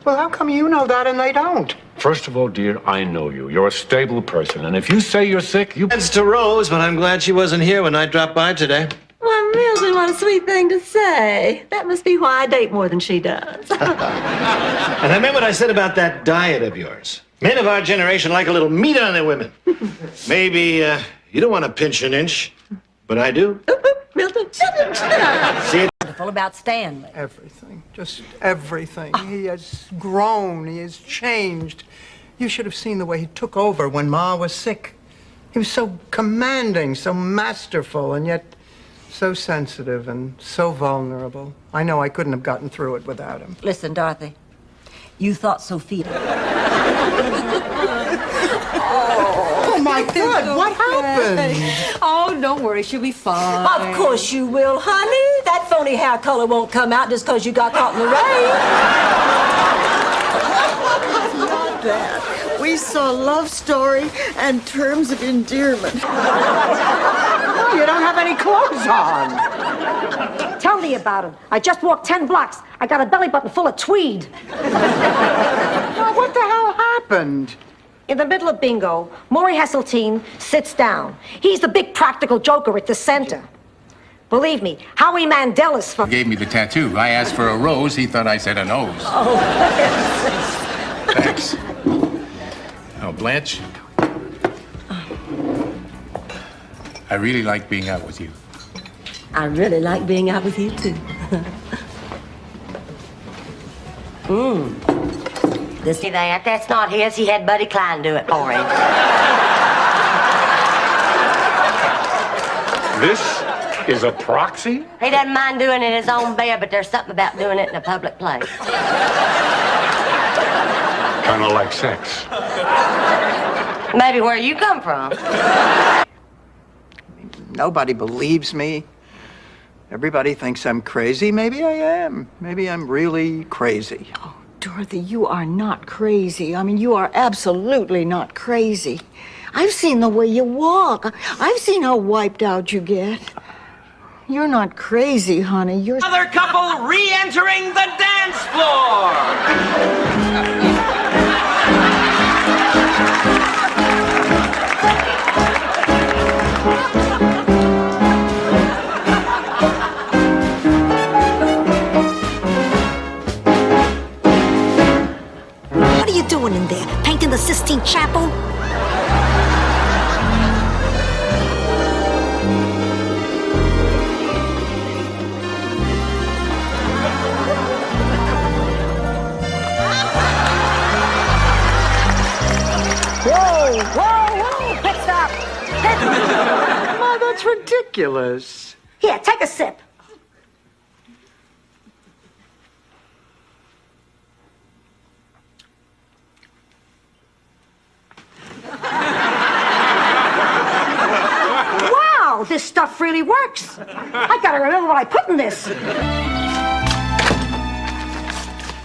Well, how come you know that and they don't? First of all, dear, I know you. You're a stable person, and if you say you're sick, you... It's to Rose, but I'm glad she wasn't here when I dropped by today. Well, Milton, what a sweet thing to say. That must be why I date more than she does. And I meant what I said about that diet of yours. Men of our generation like a little meat on their women. Maybe you don't want to pinch an inch, but I do. Milton. See it? wonderful about Stanley? Everything. Just everything. He has grown. He has changed. You should have seen the way he took over when Ma was sick. He was so commanding, so masterful, and yet so sensitive and so vulnerable. I know I couldn't have gotten through it without him. Listen, Dorothy, you thought Sophia. Oh, my God, what happened? Oh, don't worry, she'll be fine. Of course you will, honey. That phony hair color won't come out just because you got caught in the rain. Not that. We saw love story and terms of endearment. You don't have any clothes on. Tell me about him. I just walked 10 blocks. I got a belly button full of tweed. Now, what the hell happened? In the middle of bingo, Maury Heseltine sits down. He's the big practical joker at the center. Believe me, Howie Mandela's for... Gave me the tattoo. I asked for a rose. He thought I said a nose. Oh, Thanks. Oh, Blanche. I really like being out with you. I really like being out with you, too. This see that? That's not his. He had Buddy Klein do it for him. This is a proxy? He doesn't mind doing it in his own bed, but there's something about doing it in a public place. Kind of like sex. Maybe where you come from. Nobody believes me. Everybody thinks I'm crazy. Maybe I am. Maybe I'm really crazy. Oh, Dorothy, you are not crazy. I mean, you are absolutely not crazy. I've seen the way you walk. I've seen how wiped out you get. You're not crazy, honey. You're... Another couple re-entering the dance floor. What are you doing in there? Painting the Sistine Chapel? Whoa, Whoa, pit stop. Ma, that's ridiculous. Here, take a sip. Wow, this stuff really works. I gotta remember what I put in this.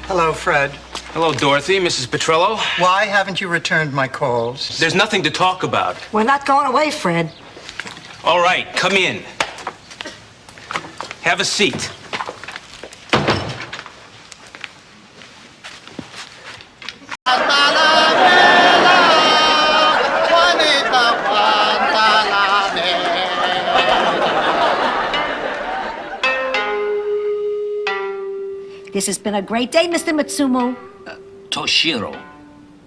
Hello, Fred. Hello, Dorothy, Mrs. Petrillo. Why haven't you returned my calls? There's nothing to talk about. We're not going away, Fred. All right, come in. Have a seat. This has been a great day, Mr. Matsumo. Toshiro.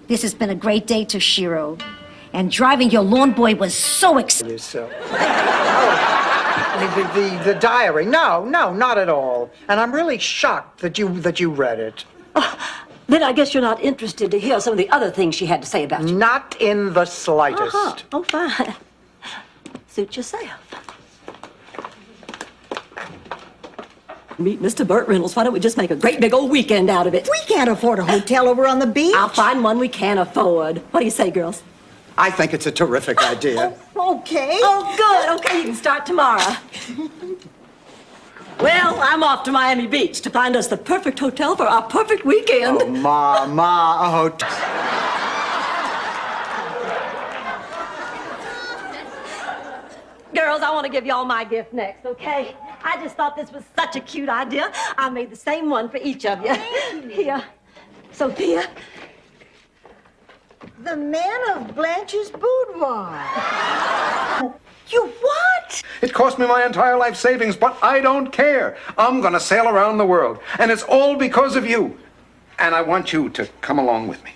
This has been a great day, Toshiro. And driving your lawn boy was so exciting. The diary. No, not at all. And I'm really shocked that you read it. Then I guess you're not interested to hear some of the other things she had to say about you. Not in the slightest. Oh, fine. Suit yourself. Meet Mr. Burt Reynolds. Why don't we just make a great big old weekend out of it? We can't afford a hotel over on the beach. I'll find one we can afford. What do you say, girls? I think it's a terrific idea. Okay. Oh, good. Okay, you can start tomorrow. Well, I'm off to Miami Beach to find us the perfect hotel for our perfect weekend. Oh, Ma, a hotel. Girls, I want to give y'all my gift next, okay? I just thought this was such a cute idea. I made the same one for each of you. Here, Sophia. The man of Blanche's boudoir. You what? It cost me my entire life savings, but I don't care. I'm gonna sail around the world, and it's all because of you. And I want you to come along with me.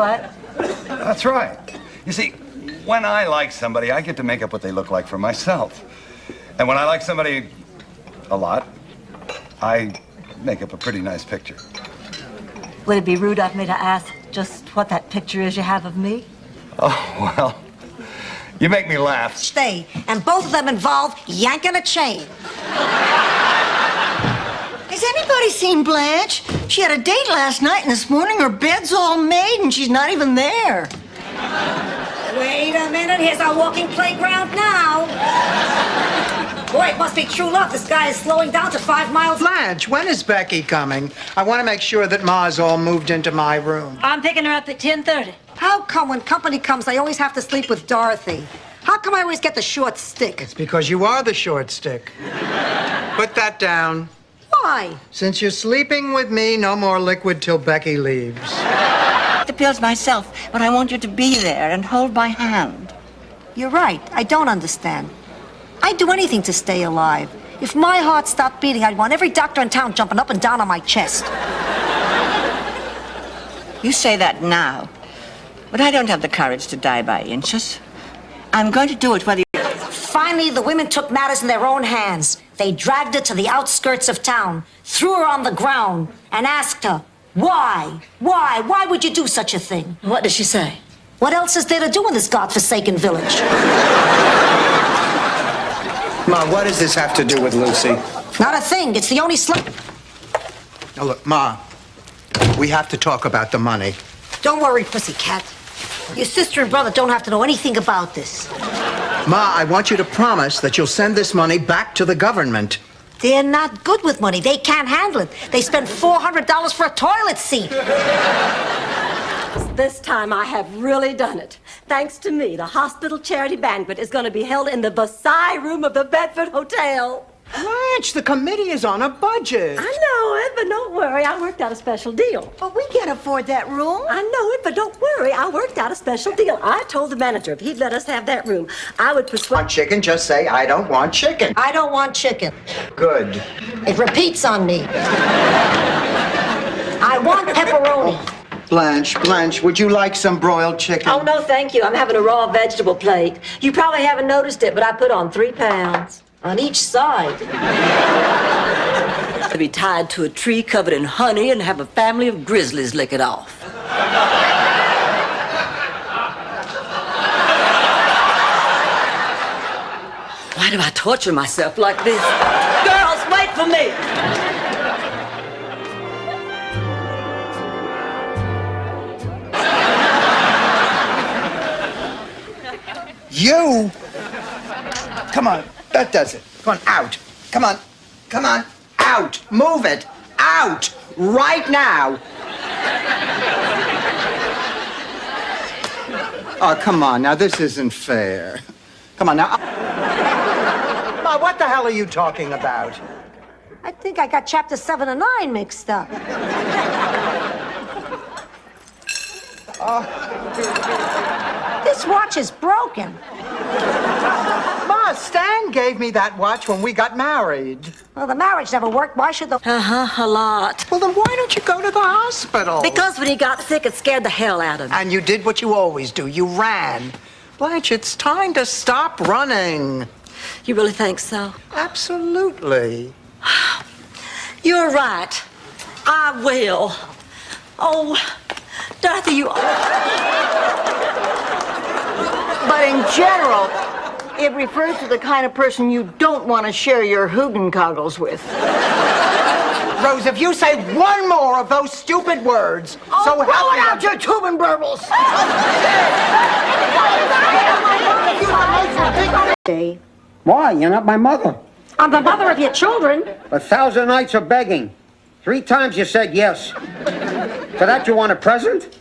What? That's right. You see, when I like somebody, I get to make up what they look like for myself. And when I like somebody a lot, I make up a pretty nice picture. Would it be rude of me to ask just what that picture is you have of me? Oh, well, you make me laugh. Stay. And both of them involve yanking a chain. Has anybody seen Blanche? She had a date last night, and this morning her bed's all made, and she's not even there. Wait a minute, here's our walking playground now. Boy, it must be true love. This guy is slowing down to 5 miles. Blanche, when is Becky coming? I want to make sure that Ma's all moved into my room. I'm picking her up at 10:30. How come when company comes, I always have to sleep with Dorothy? How come I always get the short stick? It's because you are the short stick. Put that down. Why? Since you're sleeping with me, no more liquid till Becky leaves. The pills myself, but I want you to be there and hold my hand. You're right. I don't understand. I'd do anything to stay alive. If my heart stopped beating, I'd want every doctor in town jumping up and down on my chest. You say that now, but I don't have the courage to die by inches. I'm going to do it whether you... Finally, the women took matters in their own hands. They dragged her to the outskirts of town, threw her on the ground, and asked her, why? Why? Why would you do such a thing? What did she say? What else is there to do in this godforsaken village? Ma, what does this have to do with Lucy? Not a thing. It's the only Now, look, Ma, we have to talk about the money. Don't worry, pussycat. Your sister and brother don't have to know anything about this. Ma, I want you to promise that you'll send this money back to the government. They're not good with money. They can't handle it. They spend $400 for a toilet seat. This time I have really done it. Thanks to me, the hospital charity banquet is going to be held in the Versailles room of the Bedford Hotel. Blanche, the committee is on a budget. I know it, but don't worry. I worked out a special deal. But we can't afford that room. I know it, but don't worry. I worked out a special deal. I told the manager if he'd let us have that room, I would persuade... Want chicken? Just say, I don't want chicken. I don't want chicken. Good. It repeats on me. I want pepperoni. Blanche, would you like some broiled chicken? Oh, no, thank you. I'm having a raw vegetable plate. You probably haven't noticed it, but I put on 3 pounds. On each side. To be tied to a tree covered in honey and have a family of grizzlies lick it off. Why do I torture myself like this? Girls, wait for me! You? Come on, that does it. Come on, out. Come on, out. Move it, out, right now. Oh, come on, now this isn't fair. Come on, now. Ma, what the hell are you talking about? I think I got chapter 7 and 9 mixed up. This watch is broken. Ma, Stan gave me that watch when we got married. Well, the marriage never worked. Why should the... A lot. Well, then why don't you go to the hospital? Because when he got sick, it scared the hell out of me. And you did what you always do. You ran. Blanche, it's time to stop running. You really think so? Absolutely. You're right. I will. Oh, Dorothy, you... But in general, it refers to the kind of person you don't want to share your Hugenkoggles with. Rose, if you say one more of those stupid words, so help me out your tube and burbles. Why? You're not my mother. I'm the mother of your children. 1,000 nights of begging. 3 times you said yes. For that you want a present?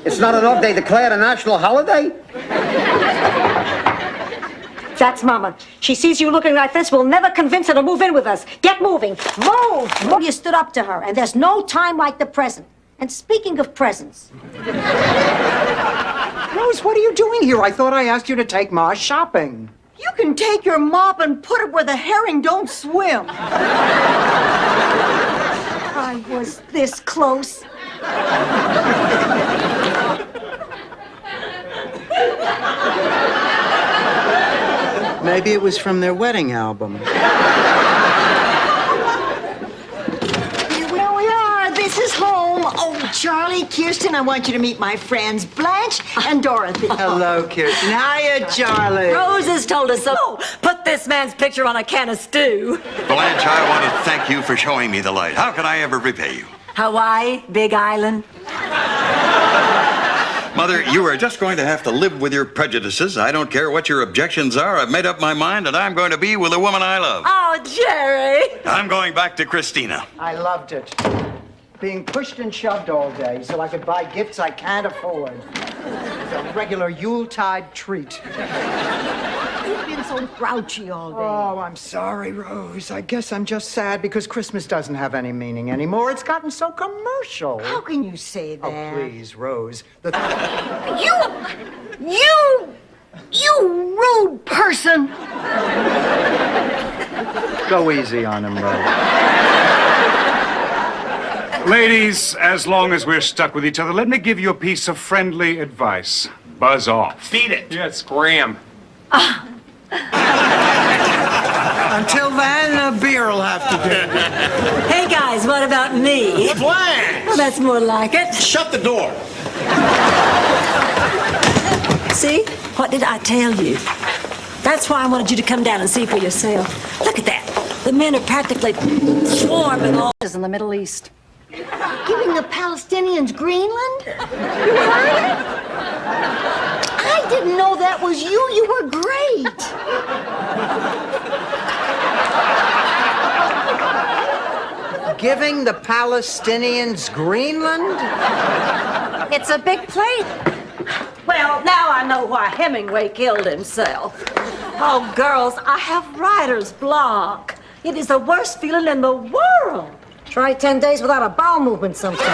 It's not enough they declared a national holiday? That's Mama. She sees you looking like this, we'll never convince her to move in with us. Get moving. Move! You stood up to her, and there's no time like the present. And speaking of presents... Rose, what are you doing here? I thought I asked you to take Ma shopping. You can take your mop and put it where the herring don't swim. I was this close. Maybe it was from their wedding album. Here we are. This is home. Oh, Charlie, Kirsten, I want you to meet my friends, Blanche and Dorothy. Hello, Kirsten. Hiya, Charlie. Rose has told us so. Put this man's picture on a can of stew. Blanche, I want to thank you for showing me the light. How can I ever repay you? Hawaii, Big Island. Mother, you are just going to have to live with your prejudices. I don't care what your objections are. I've made up my mind, and I'm going to be with the woman I love. Oh, Jerry. I'm going back to Christina. I loved it. Being pushed and shoved all day so I could buy gifts I can't afford. It's a regular Yuletide treat. You've been so grouchy all day. Oh, I'm sorry, Rose. I guess I'm just sad because Christmas doesn't have any meaning anymore. It's gotten so commercial. How can you say that? Oh, please, Rose. You rude person. Go easy on him, Rose. Ladies, as long as we're stuck with each other, let me give you a piece of friendly advice. Buzz off. Beat it. Yeah, scram. Until then, beer will have to do. Hey, guys, what about me? Blanche! Well, that's more like it. Shut the door. See? What did I tell you? That's why I wanted you to come down and see for yourself. Look at that. The men are practically swarming all In the Middle East. Giving the Palestinians Greenland? You heard it? I didn't know that was you. You were great. Giving the Palestinians Greenland? It's a big plate. Well, now I know why Hemingway killed himself. Oh, girls, I have writer's block. It is the worst feeling in the world. Try 10 days without a bowel movement sometime.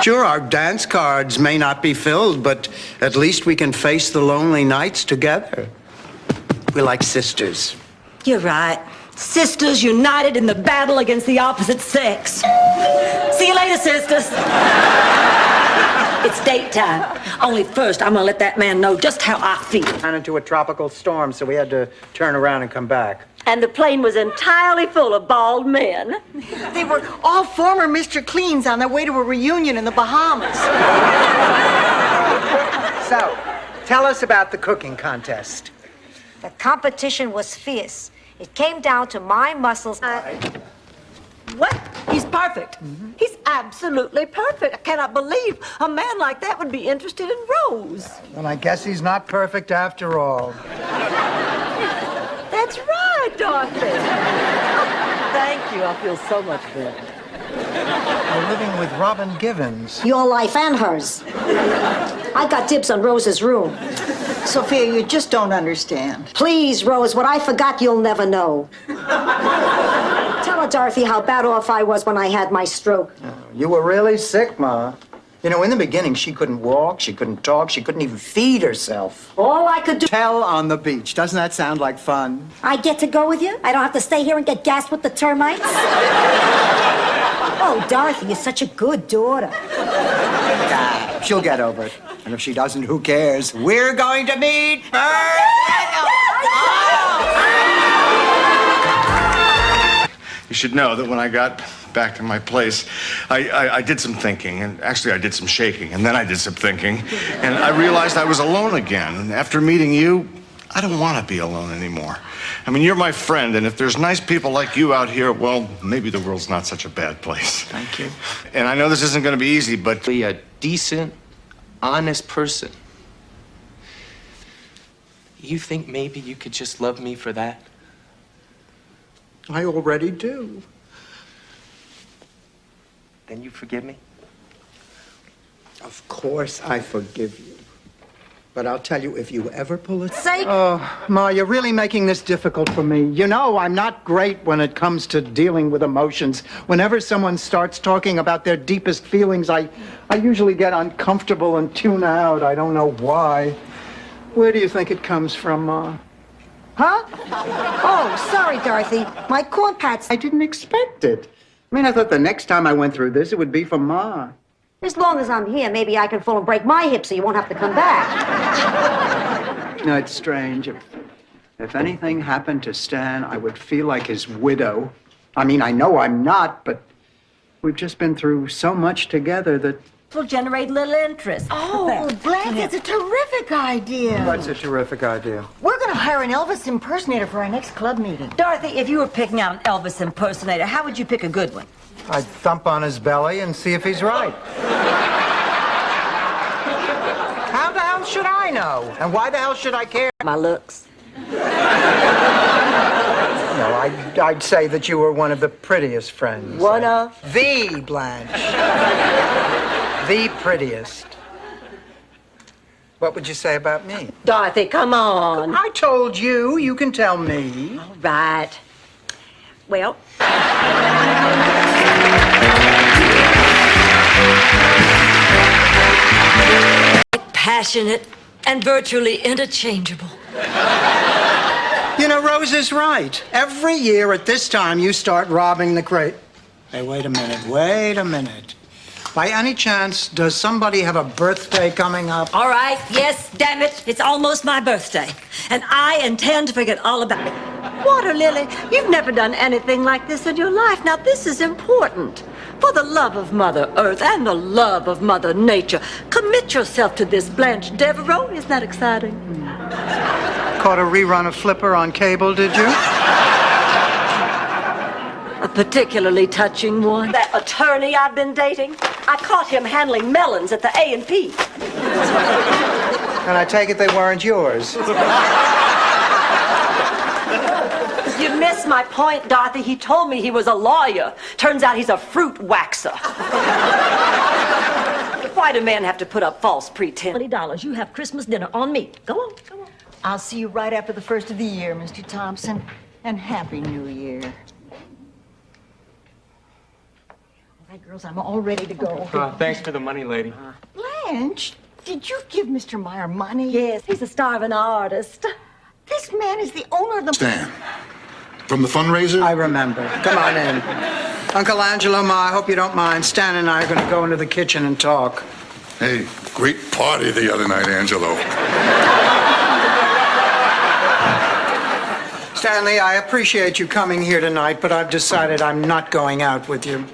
Sure, our dance cards may not be filled, but at least we can face the lonely nights together. We're like sisters. You're right. Sisters united in the battle against the opposite sex. See you later, sisters. It's date time. Only first, I'm gonna let that man know just how I feel. Ran into a tropical storm, so we had to turn around and come back. And the plane was entirely full of bald men. They were all former Mr. Cleans on their way to a reunion in the Bahamas. So, tell us about the cooking contest. The competition was fierce. It came down to my muscles. What? He's perfect. He's absolutely perfect. I cannot believe a man like that would be interested in Rose. Well, I guess he's not perfect after all. That's right, Dorothy. Thank you. I feel so much better. We're living with Robin Givens. Your life and hers. I got dibs on Rose's room. Sophia, you just don't understand. Please, Rose, what I forgot you'll never know. Tell her, Dorothy, how bad off I was when I had my stroke. You were really sick, Ma. You know, in the beginning, she couldn't walk, she couldn't talk, she couldn't even feed herself. All I could do... Tell on the beach. Doesn't that sound like fun? I get to go with you? I don't have to stay here and get gassed with the termites? Oh, Dorothy, you're such a good daughter. Yeah, she'll get over it. And if she doesn't, who cares? We're going to meet first. You should know that when I got back to my place, I did some thinking, and actually I did some shaking, and then I did some thinking, and I realized I was alone again. And after meeting you, I don't want to be alone anymore. I mean, you're my friend, and if there's nice people like you out here, well, maybe the world's not such a bad place. Thank you. And I know this isn't going to be easy, but... Be a decent, honest person. You think maybe you could just love me for that? I already do. Then you forgive me? Of course I forgive you. But I'll tell you, if you ever pull it... Say... Oh, Ma, you're really making this difficult for me. You know, I'm not great when it comes to dealing with emotions. Whenever someone starts talking about their deepest feelings, I usually get uncomfortable and tune out. I don't know why. Where do you think it comes from, Ma? Huh? Oh, sorry, Dorothy. My corn pats... I didn't expect it. I mean, I thought the next time I went through this, it would be for Ma. As long as I'm here, maybe I can fall and break my hip so you won't have to come back. No, it's strange. If anything happened to Stan, I would feel like his widow. I mean, I know I'm not, but we've just been through so much together that... Will generate little interest. Oh, Blanche, it's a terrific idea. That's a terrific idea. We're going to hire an Elvis impersonator for our next club meeting. Dorothy, if you were picking out an Elvis impersonator, how would you pick a good one? I'd thump on his belly and see if he's right. How the hell should I know? And why the hell should I care? My looks. No, I'd say that you were one of the prettiest friends. One of? The Blanche. The prettiest. What would you say about me? Dorothy, come on. I told you. You can tell me. All right. Well... Passionate and virtually interchangeable. You know, Rose is right. Every year at this time, you start robbing the crate. Hey, wait a minute. By any chance, does somebody have a birthday coming up? All right, yes, damn it. It's almost my birthday. And I intend to forget all about it. Water Lily, you've never done anything like this in your life. Now, this is important. For the love of Mother Earth and the love of Mother Nature, commit yourself to this, Blanche Devereaux. Isn't that exciting? Caught a rerun of Flipper on cable, did you? A particularly touching one. That attorney I've been dating, I caught him handling melons at the A&P. And I take it they weren't yours. You missed my point, Dorothy. He told me he was a lawyer. Turns out he's a fruit waxer. Why do men have to put up false pretense? $20. You have Christmas dinner on me. Go on. I'll see you right after the first of the year, Mr. Thompson. And Happy New Year. All right, girls, I'm all ready to go. Thanks for the money, lady. Blanche, did you give Mr. Meyer money? Yes, he's a starving artist. This man is the owner of the... Stan, from the fundraiser? I remember. Come on in. Uncle Angelo, Ma, I hope you don't mind. Stan and I are going to go into the kitchen and talk. Hey, great party the other night, Angelo. Stanley, I appreciate you coming here tonight, but I've decided I'm not going out with you.